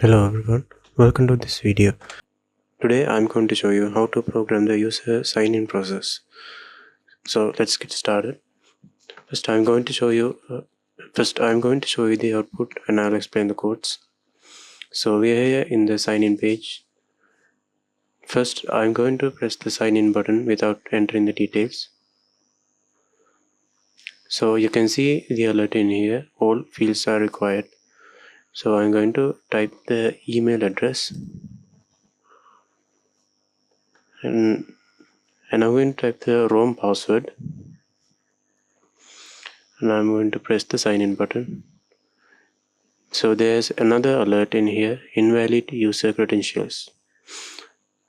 Hello everyone, welcome to this video. Today I'm going to show you how to program the user sign-in process. So let's get started. First I'm going to show you the output and I'll explain the codes. So we are here in the sign-in page. First I'm going to press the sign-in button without entering the details. So you can see the alert in here, all fields are required. So I'm going to type the email address and I'm going to type the ROM password and I'm going to press the sign in button. So there's another alert in here, invalid user credentials.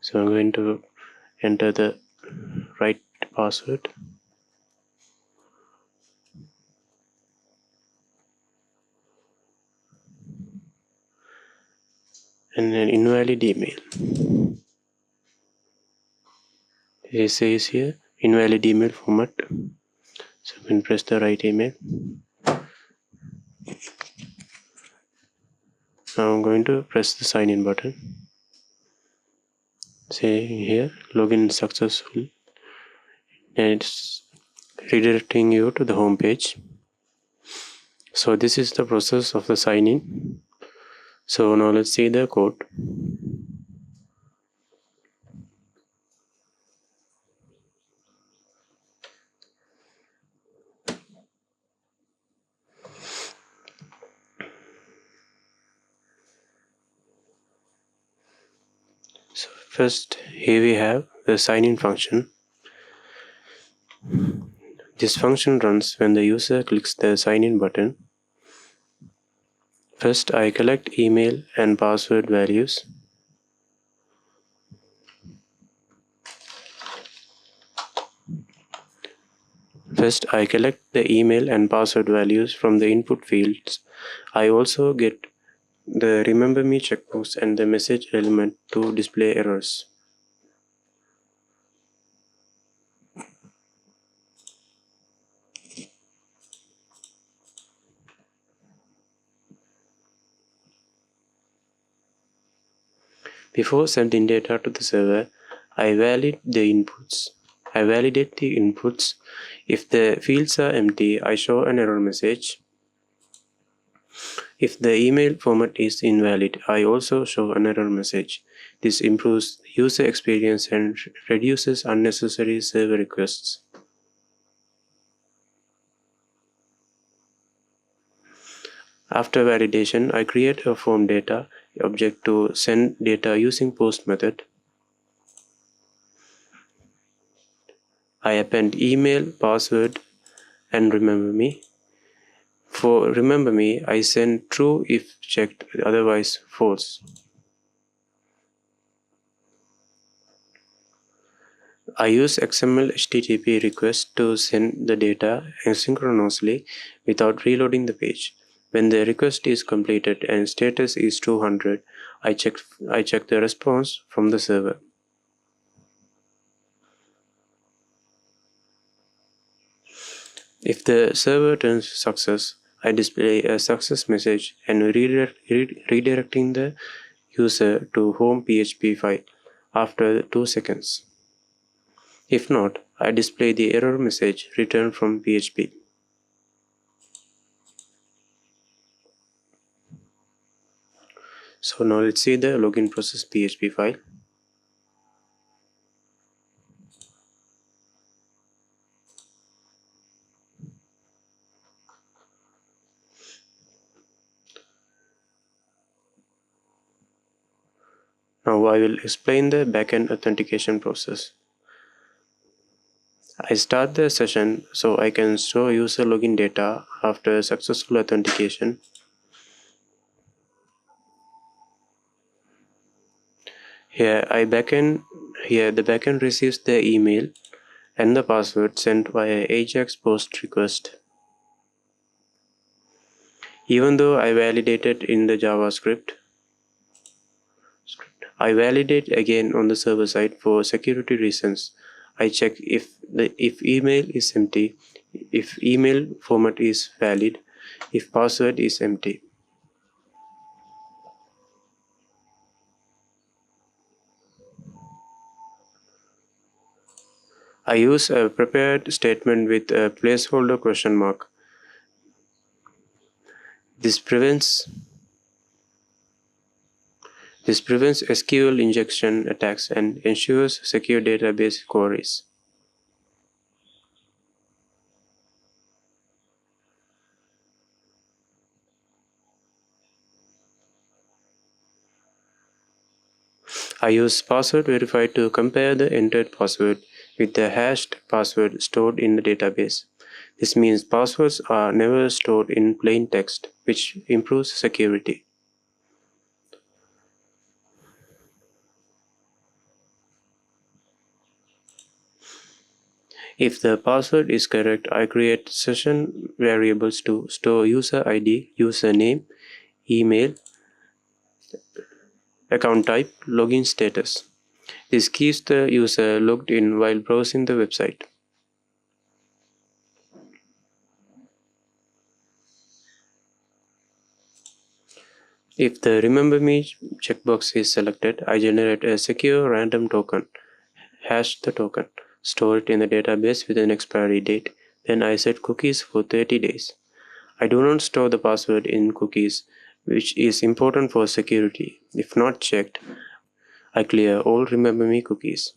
So I'm going to enter the right password and an invalid email. It says here invalid email format. So I can press the right email. Now I'm going to press the sign in button. Say here login successful, and it's redirecting you to the home page. So this is the process of the sign in. So now let's see the code. So first here we have the sign in function. This function runs when the user clicks the sign in button. First I collect email and password values. First I collect the email and password values from the input fields. I also get the remember me checkbox and the message element to display errors. Before sending data to the server, I validate the inputs. If the fields are empty, I show an error message. If the email format is invalid, I also show an error message. This improves user experience and reduces unnecessary server requests. After validation, I create a form data object to send data using post method. I append email, password, and remember me. For remember me, I send true if checked, otherwise false. I use XML HTTP request to send the data asynchronously without reloading the page. When the request is completed and status is 200, I check the response from the server. If the server turns success, I display a success message and redirecting the user to home PHP file after 2 seconds. If not, I display the error message returned from PHP. So now let's see the login process PHP file. Now I will explain the backend authentication process. I start the session so I can store user login data after successful authentication. Here the backend receives the email and the password sent via AJAX post request. Even though I validated in the JavaScript, I validate again on the server side for security reasons. I check if email is empty, if email format is valid, if password is empty. I use a prepared statement with a placeholder question mark. This prevents SQL injection attacks and ensures secure database queries. I use password verify to compare the entered password with the hashed password stored in the database. This means passwords are never stored in plain text, which improves security. If the password is correct, I create session variables to store user ID, username, email, account type, login status. This keeps the user logged in while browsing the website. If the Remember Me checkbox is selected, I generate a secure random token, hash the token, store it in the database with an expiry date. Then I set cookies for 30 days. I do not store the password in cookies, which is important for security. If not checked, I clear all Remember Me cookies.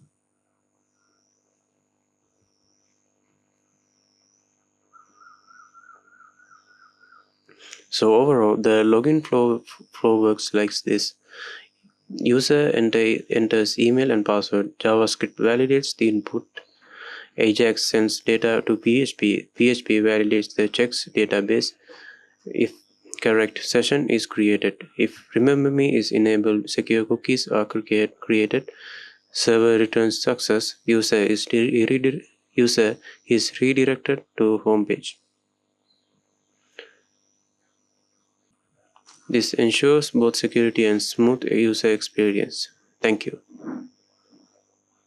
So overall, the login flow works like this. User enters email and password. JavaScript validates the input. Ajax sends data to PHP. PHP validates the checks database. If correct session is created. If Remember Me is enabled, secure cookies are created. Server returns success. User is redirected to home page. This ensures both security and smooth user experience. Thank you.